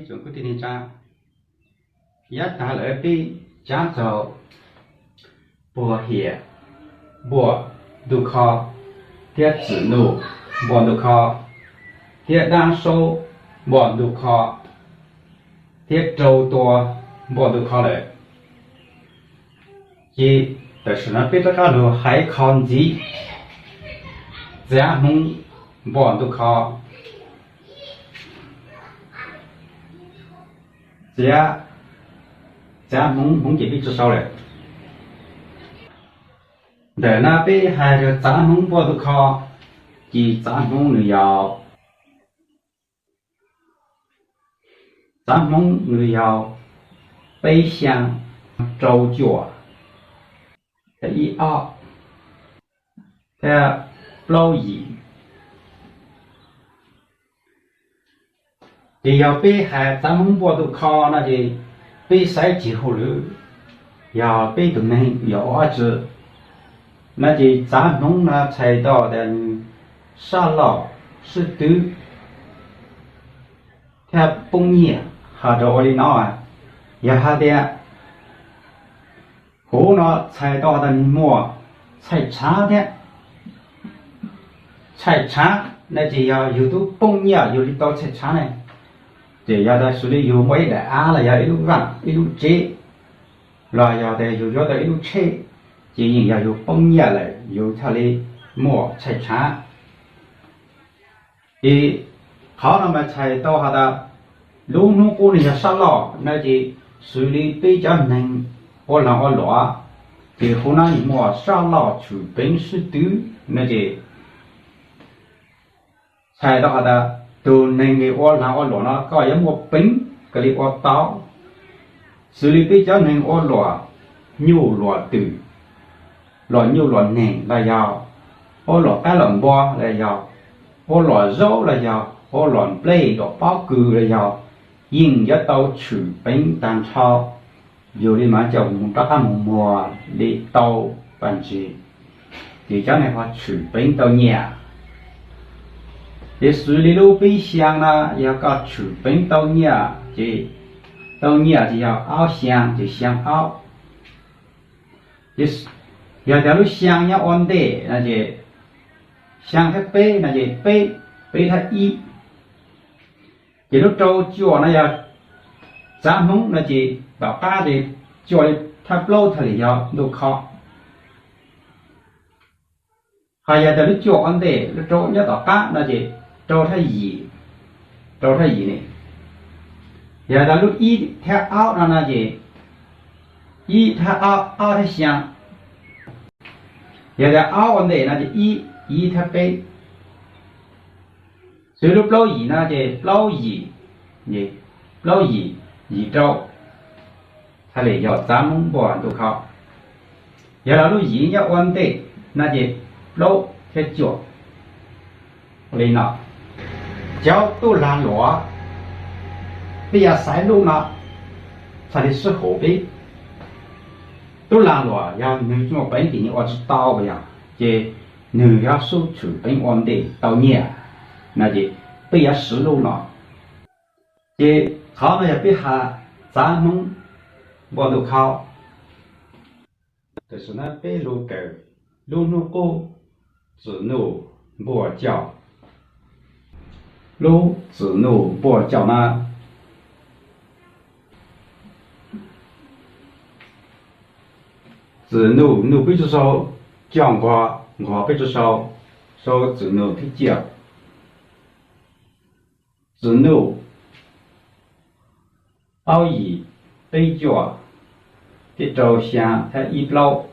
一种固定的章，也打了被江州、波县、波都考，的子路、波都考，的南收、波都考，的州多、波都考了。一就是呢，被这个路还考级，这样弄波都考。这样蒙这边至少嘞，在那边还有咱蒙波都考，及咱蒙旅游，咱蒙旅游，北乡周角，这一二，这老一。这要北海咱们波都考那就北赛几户路，要北东南要儿子，那就咱们那才到的沙老是都，他崩业哈着我的脑啊，也哈的，后呢才到的么才长的，才长那就要有都崩业有的到才长呢。这要的手里有没的安了，要一路玩一路接，那要的有要的一路车，经营要有崩业来，有它的磨菜场。好那么才到下的路路过的沙老，那就手里比较能，我让我落，这湖南磨沙老出本是多，那就才到下的。都能给我让我落了，搞一么本，给你我刀，手里比较能我落牛落豆，落牛落嫩来要，我落白龙包来要，我落肉来要，我落贝落包谷来要，用一刀出本当炒，有的嘛叫木打木的刀本子，这叫的话出本到年。这水里路北乡呢，要搞出本到年，这到年就要熬香，就香熬。就是要条路香要安的，那就香它背，那就背它一。这路周脚那要咱们那就把大的脚的它不漏它里要都靠。还要条路脚安的，路周要到大那就。找他一呢，要到路一他凹那就一他凹他香，要到凹完的那就一他背，所以路老一那就老一呢，老一周，他嘞要咱们不都靠，要到路一要完的那就老他脚，领导。脚都烂落，不要塞路了，它的是后背，都烂落，要你做本地我知道不呀？这你要收出本我们的到年，那就不要死路了。这好了也别哈咱们我都靠，就是那北路狗，路过子路莫叫。路子路不叫那，子路不就说讲话，我不就说子路去叫，子路熬一北角的照相，他一捞，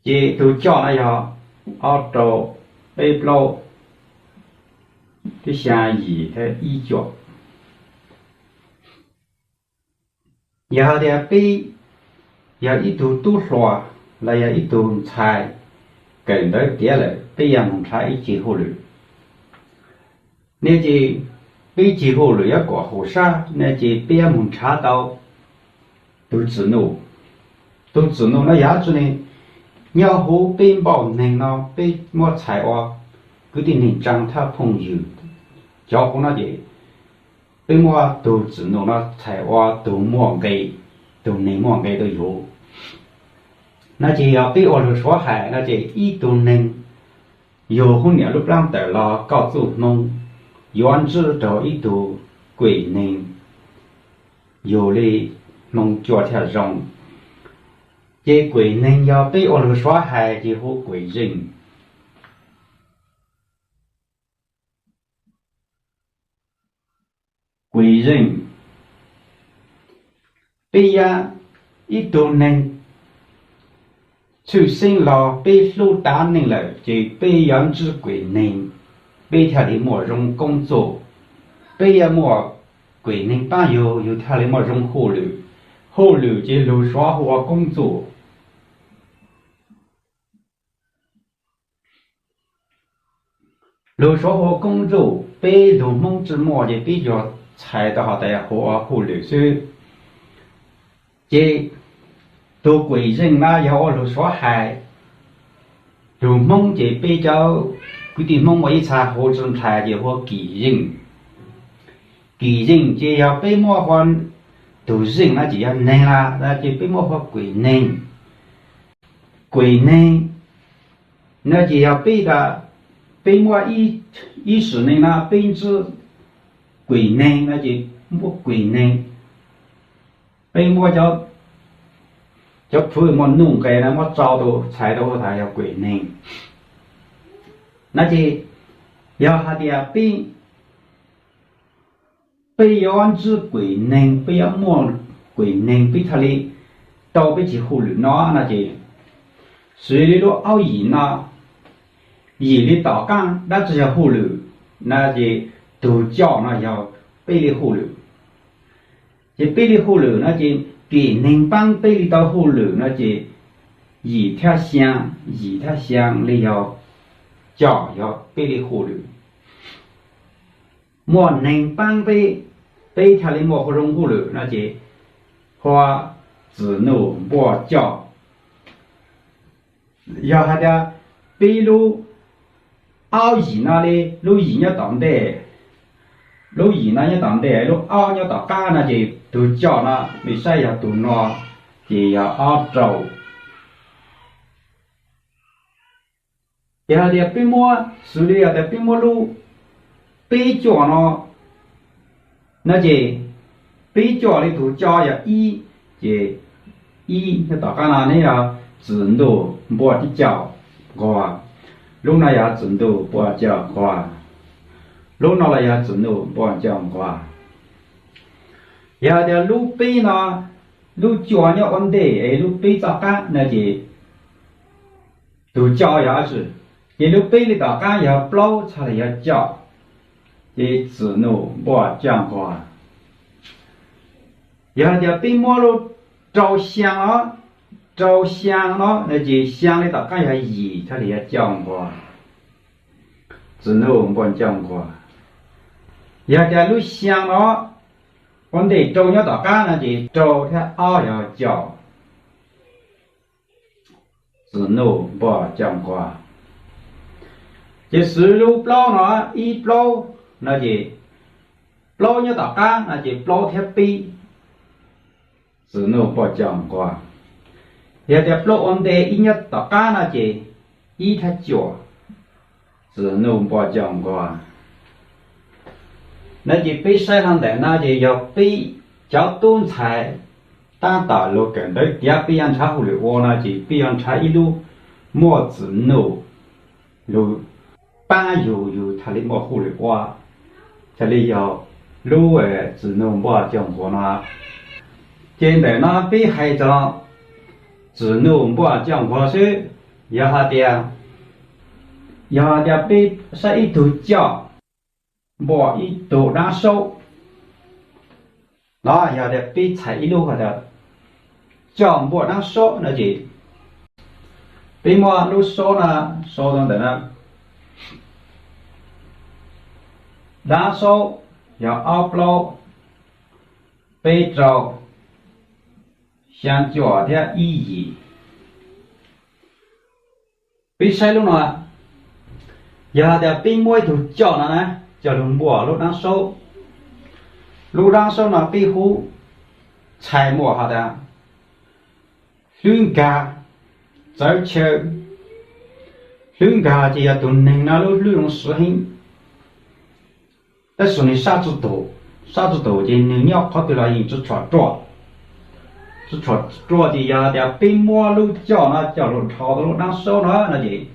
这都叫那样澳洲北捞。这相宜的一角，要的背，要一都说，那要一都菜，跟到点了，背要弄差一几户了。那就背几户了要过后山，那就背要弄差到，都自弄那样子呢，要好背包能咯，背么菜哇。固定能长他朋友，交互那些 bên mua đồ chỉ nó chạy qua đồ mua cái đồ này mua cái đồ yếu nó chỉ ở bên ở số hải nó chỉ ít đồ nên yếu hơn nhiều lúc làm tới là cao su nông yuan chỉ đồ ít đồ quỷ nên yếu li nông cho theo rong chỉ quỷ nên ở bên ở số hải chỉ hỗ quỷ rình quỷ rình bây giờ ít đồ nên sự sinh lo被路打宁了，就被养殖鬼宁，被他的某种工作，被呀某鬼宁班有他的某种后流，后流就路耍和工作，路耍和工作被路梦之末就比较猜得好的和后流，所以这。đồ quỷ rừng mà yếu đồ xóa hại đồ mong chỉ bây giờ quy định mong mấy cha hồ trong thái thì hồ kỳ rừng chỉ yếu bây mua hoàn đồ rừng nó chỉ yếu nên là chỉ bây mua hoàn quỷ nên nó chỉ yếu bây là bây mua ý sử nên là bây chứ quỷ nên nó chỉ mua quỷ nên bây mua cho phơi món nung cái nó mất trao đồ xài đồ thay cho quỷ nên nó chỉ giờ hạt địa bây giờ ăn chữ quỷ nên bây giờ mua quỷ nên bây thà li đâu bây chỉ hủ lử nó chỉ所以说熬盐呐盐的导干那只要hủ lử那就都叫那要被里hủ lử就被里hủ lử那就给能帮被里到后头那就一条香里要叫要被里后头，莫能帮被条里莫不容后头那就花子怒莫叫，要他的被路熬盐那里路盐要当的。lúc gì nó như tạm để lúc ao như tạm ca là gì từ cho nó bị sai là từ nó thì ao trầu giờ thì bên mua xử lý là bên mua lu bên cho nó gì bên cho thì từ cho là y gì y cái tạm ca là này là chỉ đồ bỏ đi chảo qua lúc này là chỉ đồ bỏ chảo qua lúc nào là ya chuẩn đủ bỏ chồng qua ya để lúc bây nó lúc chọn nhau vấn đề lúc bây giờ cả là gì từ cho ya chứ thì lúc bây thì tất cả ya bao cha là ya cho thì chuẩn đủ bỏ chồng qua ya để bây mua lúc trâu xiang nó là gì xiang thì tất cả ya gì cha là ya chồng qua chuẩn đủ bỏ chồng qua giờ thì lúc sáng đó vấn đề trâu nhớ tất cả là gì trâu theo ao giờ chảo chỉ nấu bỏ chồng qua chỉ sử lúc lâu nó ít lâu là gì lâu nhớ tất cả là gì lâu theo pi chỉ nấu bỏ chồng qua giờ thì lâu vấn đề ít nhớ tất cả là gì ít theo chảo chỉ nấu bỏ chồng qua nó chỉ bị sai hàng đại nó chỉ có bị cháu tôn thái ta tạo lô cảnh đấy dia bị ăn trái hủ lựu nó chỉ bị ăn trái ilu mua chỉ nấu lô ba yu thà li mua hủ lựu qua thà li yêu lô chỉ nấu mua trong của nó trên đấy nó bị hay cho chỉ nấu mua trong của sự giờ hạt bị sai ít thứ chọn bỏ ít đồ đa sâu đó giờ đẹp bị chạy ít luôn rồi chọn bỏ đa sâu là gì bị mua lúc sâu là sâu trong đấy là đa sâu giờ áo lâu bị trâu sang chùa theo ý gì bị sai luôn rồi giờ đẹp bị mua thủ chọn là cho luôn bỏ lúc đang sâu 路当手呢背后才摸下的，乱干走球，乱干就要都能那路乱实行。但是你啥子多就能要靠对了，引只抓抓，只抓抓的呀的被摸路叫那叫路朝的路当手呢，那就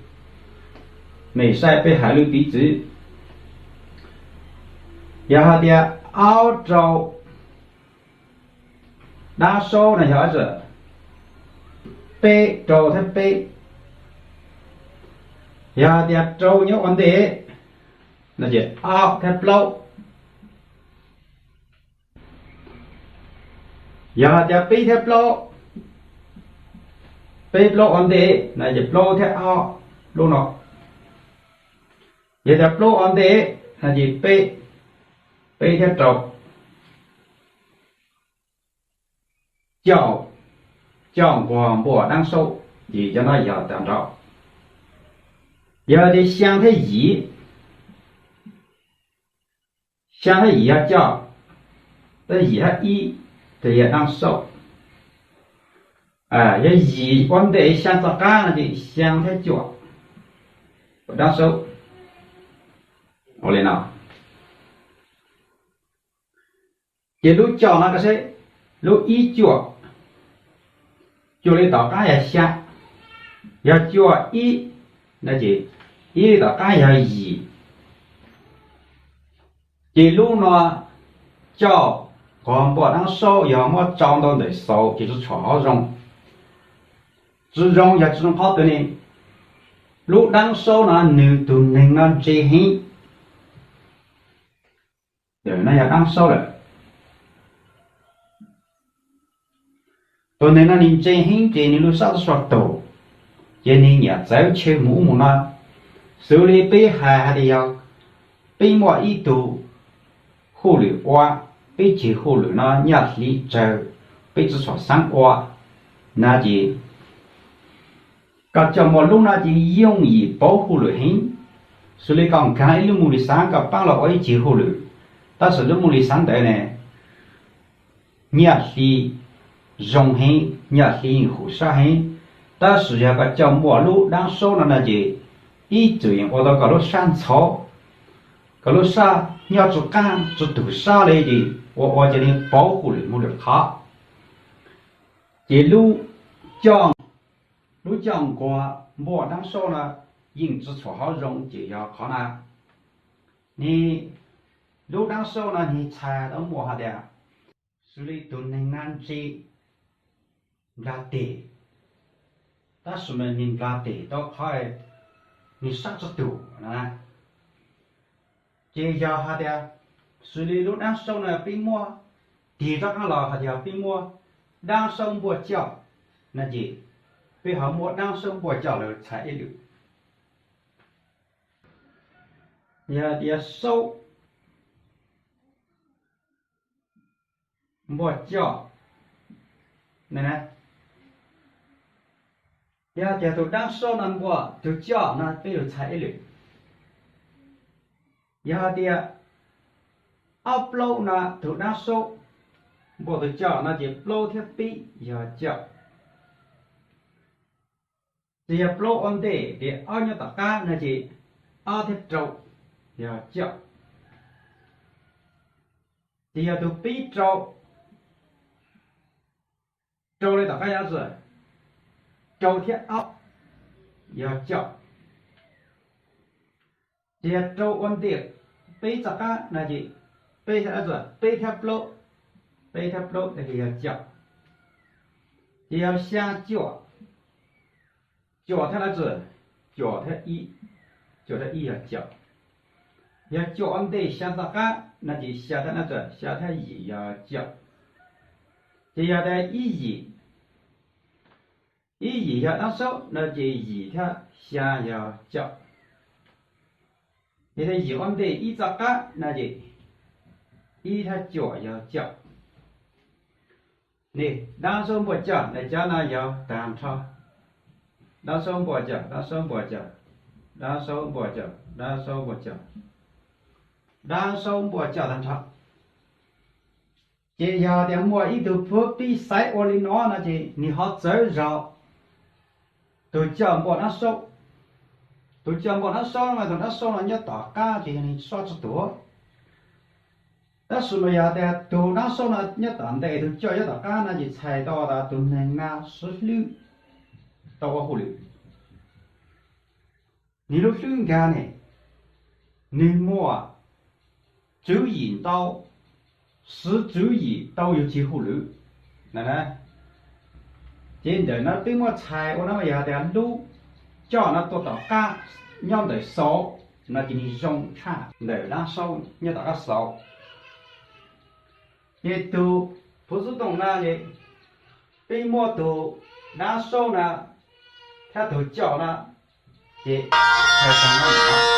没晒被海路鼻子，呀的澳洲当手那小子，被找他被，呀的找你问题。那就澳它blow，呀的背它blow，背 blow on the， 那就 blow 它澳，路喏，呀的 blow on the， 那就背它走，叫广播当手，也叫那要当着，呀的想它移。像他一样叫，但一下一，这也当手，要一往得想着干了就想他脚，不当手，我来拿，这路脚那个是路一脚，脚里到干也想，要脚一，那就一到干要一。这路呢，叫广播当手，要么找到的手就是朝容，只容也只能跑的呢。路当手呢，你都能那这很，对，那要当手了。都能那你这很这你路啥子说多，这你也走去木木呢，手里背还得要背么一度。后来哇，被接后来呢，压力走，被指出三哇，那就，个叫么路那就容易保护了很，所以讲看一路木的三个帮了我一接后来，但是路木的三代呢，压力容很，压力好啥很，但是要个叫么路让手了那就，一走人我到个路山草，个路山。你要做干做多少来的，我这里保护了木的它，这路讲过，莫当说呢，引子出好容就要看呢，你路当说呢，你猜到莫下的，所以都能按这拉的，但是呢，你拉的到开，你啥子多呢？这要下的，所以路当手呢，并么，地着看了下的并么，当手不叫，那就，背后么当手不叫了才一流。要的手，不叫，那呢？要的都当手呢不，就叫那背后才一流。要的，upload 呢，都当手，我的叫那就 blow 贴背要叫，这要 blow on day 的按钮大家那就按贴走要叫，这要都背走，走的大家样子，走贴 up 要叫，这要走 on day。背着干那就背下子背条 blow 那个要叫，也要下脚它那子脚它一要叫，要脚按对下着干那就下它那子下它一要叫，这要的一要当手那就一条下要叫。你的一按对一着干，那就一他脚要叫，你当手不叫，那叫那要单唱，当手不叫，当手不叫，当手不叫，当手不叫，当手不叫单唱，这呀的莫一头不比赛我的哪那这你好走绕，都叫莫那手，都叫莫那手嘛，都那手了你打嘎这你刷子多。那是了呀的，都那手呢，你当的都叫一打嘎那就猜到的都能啊16到我后头，你都顺干呢，你莫啊，走引到。10、9都有几户路，奶奶，现在那对我猜我那么也得路，叫那多到家，要得少，那就你用差，得那少，你大家少，也都不是懂那的，对么都那少呢，他都叫那，也太伤了。